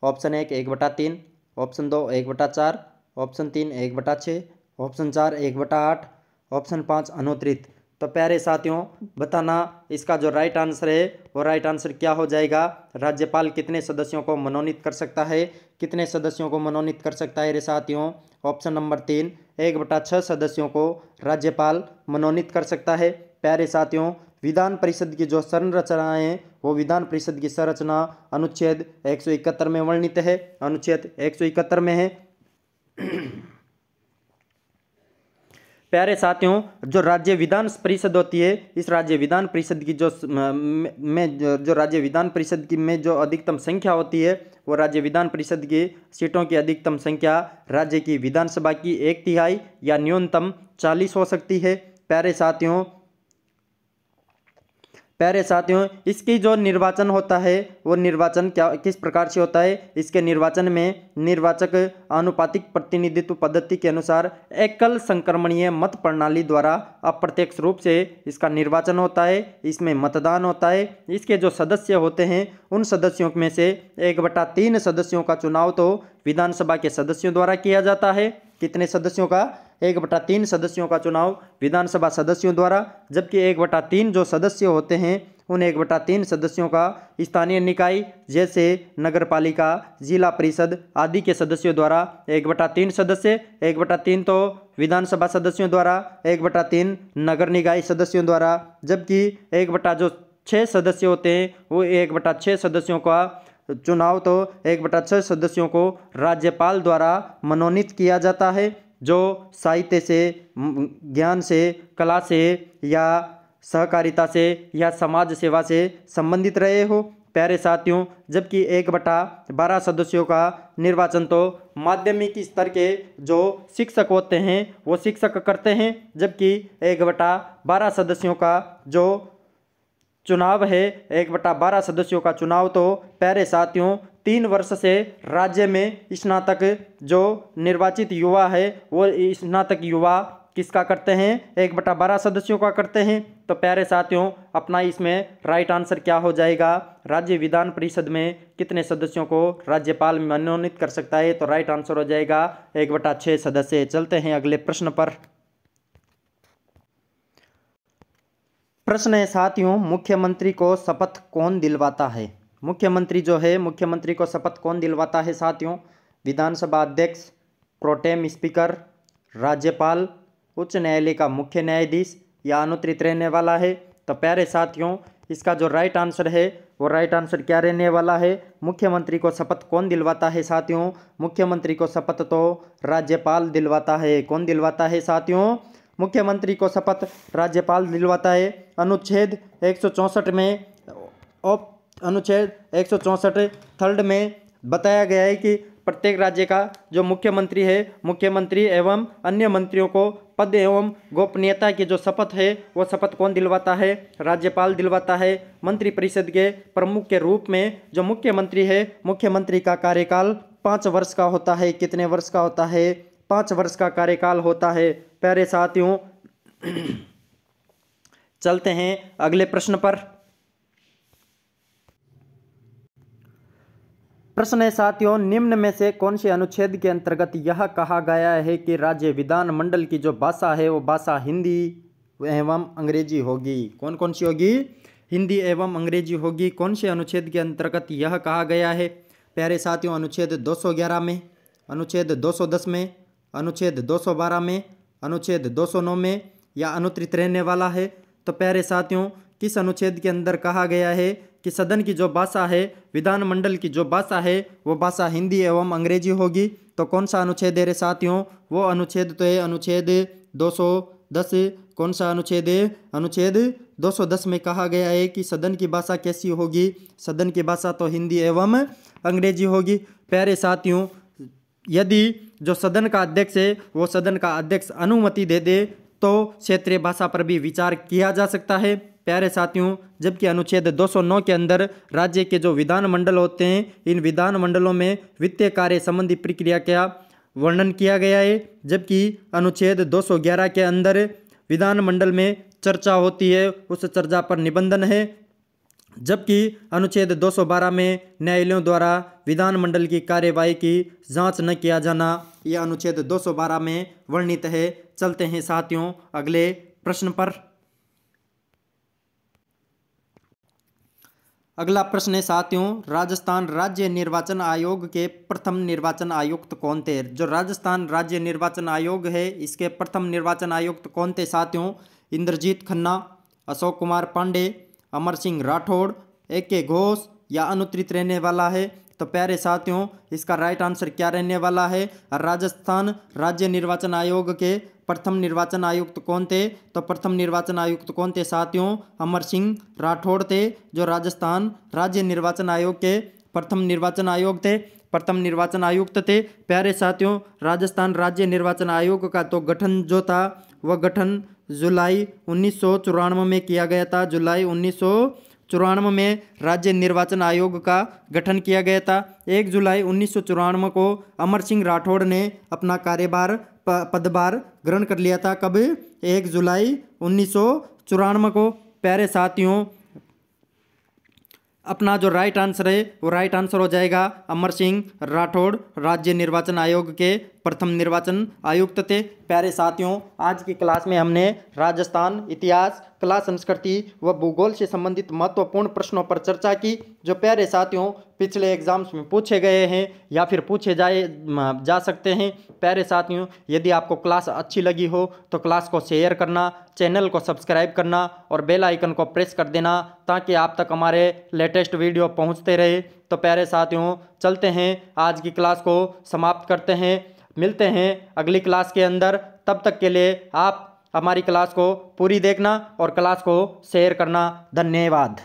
Option 1 1/3, option 2 1/4, option 3 1/6, option 4 1/8, option 5 अनुत्तरित। तो प्यारे साथियों बताना इसका जो राइट आंसर है वो राइट आंसर क्या हो जाएगा। राज्यपाल कितने सदस्यों को मनोनीत कर सकता है, कितने सदस्यों को मनोनीत कर सकता है रे साथियों। ऑप्शन नंबर 3 1/6 सदस्यों को राज्यपाल मनोनीत कर सकता है। प्यारे साथियों विधान परिषद की जो संरचना है वो विधान परिषद की संरचना अनुच्छेद 171 में वर्णित है, अनुच्छेद 171 में है। प्यारे साथियों जो राज्य विधान परिषद होती है, इस राज्य विधान परिषद की जो राज्य विधान परिषद की में जो अधिकतम संख्या होती है वो राज्य विधान परिषद की सीटों की अधिकतम संख्या राज्य की विधानसभा की 1/3 या न्यूनतम 40 हो सकती है। प्यारे साथियों इसकी जो निर्वाचन होता है वो निर्वाचन किस प्रकार से होता है। इसके निर्वाचन में निर्वाचक आनुपातिक प्रतिनिधित्व पद्धति के अनुसार एकल संक्रमणीय मत प्रणाली द्वारा अप्रत्यक्ष रूप से इसका निर्वाचन होता है, इसमें मतदान होता है। इसके जो सदस्य होते हैं उन सदस्यों में से 1/3 सदस्यों का चुनाव तो विधानसभा के सदस्यों द्वारा किया जाता है। कितने सदस्यों का? 1/3 सदस्यों का चुनाव विधानसभा सदस्यों द्वारा, जबकि 1/3 जो सदस्य होते हैं उन 1/3 सदस्यों का स्थानीय निकाय जैसे नगर पालिका, जिला परिषद आदि के सदस्यों द्वारा 1/3 सदस्य, 1/3 तो विधानसभा सदस्यों द्वारा, 1/3 नगर निकाय सदस्यों द्वारा, जबकि 1/6 सदस्य होते हैं वो 1/6 सदस्यों का चुनाव तो 1/6 सदस्यों को राज्यपाल द्वारा मनोनीत किया जाता है, जो साहित्य से, ज्ञान से, कला से या सहकारिता से या समाज सेवा से संबंधित रहे हो। प्यारे साथियों जबकि 1/12 सदस्यों का निर्वाचन तो माध्यमिक स्तर के जो शिक्षक होते हैं वो शिक्षक करते हैं, जबकि 1/12 सदस्यों का जो चुनाव है, 1/12 सदस्यों का चुनाव तो प्यारे साथियों 3 वर्ष से राज्य में स्नातक जो निर्वाचित युवा है वो स्नातक युवा किसका करते हैं? 1/12 सदस्यों का करते हैं। तो प्यारे साथियों अपना इसमें राइट आंसर क्या हो जाएगा? राज्य विधान परिषद में कितने सदस्यों को राज्यपाल मनोनीत कर सकता है? तो राइट आंसर हो जाएगा 1/6 सदस्य। चलते हैं अगले प्रश्न पर। प्रश्न है साथियों मुख्यमंत्री को शपथ कौन दिलवाता है? मुख्यमंत्री जो है मुख्यमंत्री को शपथ कौन दिलवाता है साथियों? विधानसभा अध्यक्ष, प्रोटेम स्पीकर, राज्यपाल, उच्च न्यायालय का मुख्य न्यायाधीश या अनुत्तरित रहने वाला है। तो प्यारे साथियों इसका जो राइट आंसर है वो राइट आंसर क्या रहने वाला है? मुख्यमंत्री को शपथ कौन दिलवाता है साथियों? मुख्यमंत्री को शपथ तो राज्यपाल दिलवाता है। कौन दिलवाता है साथियों? मुख्यमंत्री को शपथ राज्यपाल दिलवाता है। अनुच्छेद 164 में अनुच्छेद 164 थर्ड में बताया गया है कि प्रत्येक राज्य का जो मुख्यमंत्री है, मुख्यमंत्री एवं अन्य मंत्रियों को पद एवं गोपनीयता की जो शपथ है वो शपथ कौन दिलवाता है? राज्यपाल दिलवाता है। मंत्रिपरिषद के प्रमुख के रूप में जो मुख्यमंत्री है, मुख्यमंत्री का कार्यकाल 5 वर्ष का होता है। कितने वर्ष का होता है? 5 वर्ष का कार्यकाल होता है। प्यारे साथियों चलते हैं अगले प्रश्न पर। प्रश्न है साथियों निम्न में से कौन से अनुच्छेद के अंतर्गत यह कहा गया है कि राज्य विधानमंडल की जो भाषा है वो भाषा हिंदी एवं अंग्रेजी होगी? कौन कौन सी होगी? हिंदी एवं अंग्रेजी होगी। कौन से अनुच्छेद के अंतर्गत यह कहा गया है? प्यारे साथियों अनुच्छेद 211 में, अनुच्छेद 210 में, अनुच्छेद 212 में, अनुच्छेद 209 में या अनुत्तरित रहने वाला है। तो प्यारे साथियों किस अनुच्छेद के अंदर कहा गया है कि सदन की जो भाषा है, विधानमंडल की जो भाषा है वो भाषा हिंदी एवं अंग्रेजी होगी? तो कौन सा अनुच्छेद है रे साथियों? वो अनुच्छेद तो है अनुच्छेद 210। कौन सा अनुच्छेद है? अनुच्छेद 210 में कहा गया है कि सदन की भाषा कैसी होगी? सदन की भाषा तो हिंदी एवं अंग्रेजी होगी। प्यारे साथियों यदि जो सदन का अध्यक्ष है वो सदन का अध्यक्ष अनुमति दे दे तो क्षेत्रीय भाषा पर भी विचार किया जा सकता है। प्यारे साथियों जबकि अनुच्छेद 209 के अंदर राज्य के जो विधानमंडल होते हैं इन विधानमंडलों में वित्तीय कार्य संबंधी प्रक्रिया का वर्णन किया गया है, जबकि अनुच्छेद 211 के अंदर विधानमंडल में चर्चा होती है, उस चर्चा पर निबंधन है। जबकि अनुच्छेद 212 में न्यायालयों द्वारा विधानमंडल की कार्यवाही की जांच न किया जाना, यह अनुच्छेद 212 में वर्णित है। चलते हैं साथियों अगले प्रश्न पर। अगला प्रश्न है साथियों, राजस्थान राज्य निर्वाचन आयोग के प्रथम निर्वाचन आयुक्त कौन थे? जो राजस्थान राज्य निर्वाचन आयोग है, इसके प्रथम निर्वाचन आयुक्त कौन थे साथियों? इंद्रजीत खन्ना, अशोक कुमार पांडे, अमर सिंह राठौड़, AK घोष या अनुत्तरित रहने वाला है? तो प्यारे साथियों इसका राइट आंसर क्या रहने वाला है? राजस्थान राज्य निर्वाचन आयोग के प्रथम निर्वाचन आयुक्त कौन थे? तो प्रथम निर्वाचन आयुक्त कौन थे साथियों? अमर सिंह राठौड़ थे, जो राजस्थान राज्य निर्वाचन आयोग के प्रथम निर्वाचन आयोग थे, प्रथम निर्वाचन आयुक्त थे। प्यारे साथियों राजस्थान राज्य निर्वाचन आयोग का तो गठन जो था वह गठन जुलाई 1994 में किया गया था। जुलाई 1994 में राज्य निर्वाचन आयोग का गठन किया गया था। 1 जुलाई 1994 को अमर सिंह राठौड़ ने अपना कार्यभार पदभार ग्रहण कर लिया था। कब? 1 जुलाई 1994 को। प्यारे साथियों अपना जो राइट आंसर है वो राइट आंसर हो जाएगा अमर सिंह राठौड़ राज्य निर्वाचन आयोग के प्रथम निर्वाचन आयुक्त थे। प्यारे साथियों आज की क्लास में हमने राजस्थान इतिहास, कला, संस्कृति व भूगोल से संबंधित महत्वपूर्ण प्रश्नों पर चर्चा की, जो प्यारे साथियों पिछले एग्जाम्स में पूछे गए हैं या फिर पूछे जा सकते हैं। प्यारे साथियों यदि आपको क्लास अच्छी लगी हो तो क्लास को शेयर करना, चैनल को सब्सक्राइब करना और बेल आइकन को प्रेस कर देना ताकि आप तक हमारे लेटेस्ट वीडियो पहुंचते रहे। तो प्यारे साथियों चलते हैं आज की क्लास को समाप्त करते हैं, मिलते हैं अगली क्लास के अंदर। तब तक के लिए आप हमारी क्लास को पूरी देखना और क्लास को शेयर करना। धन्यवाद।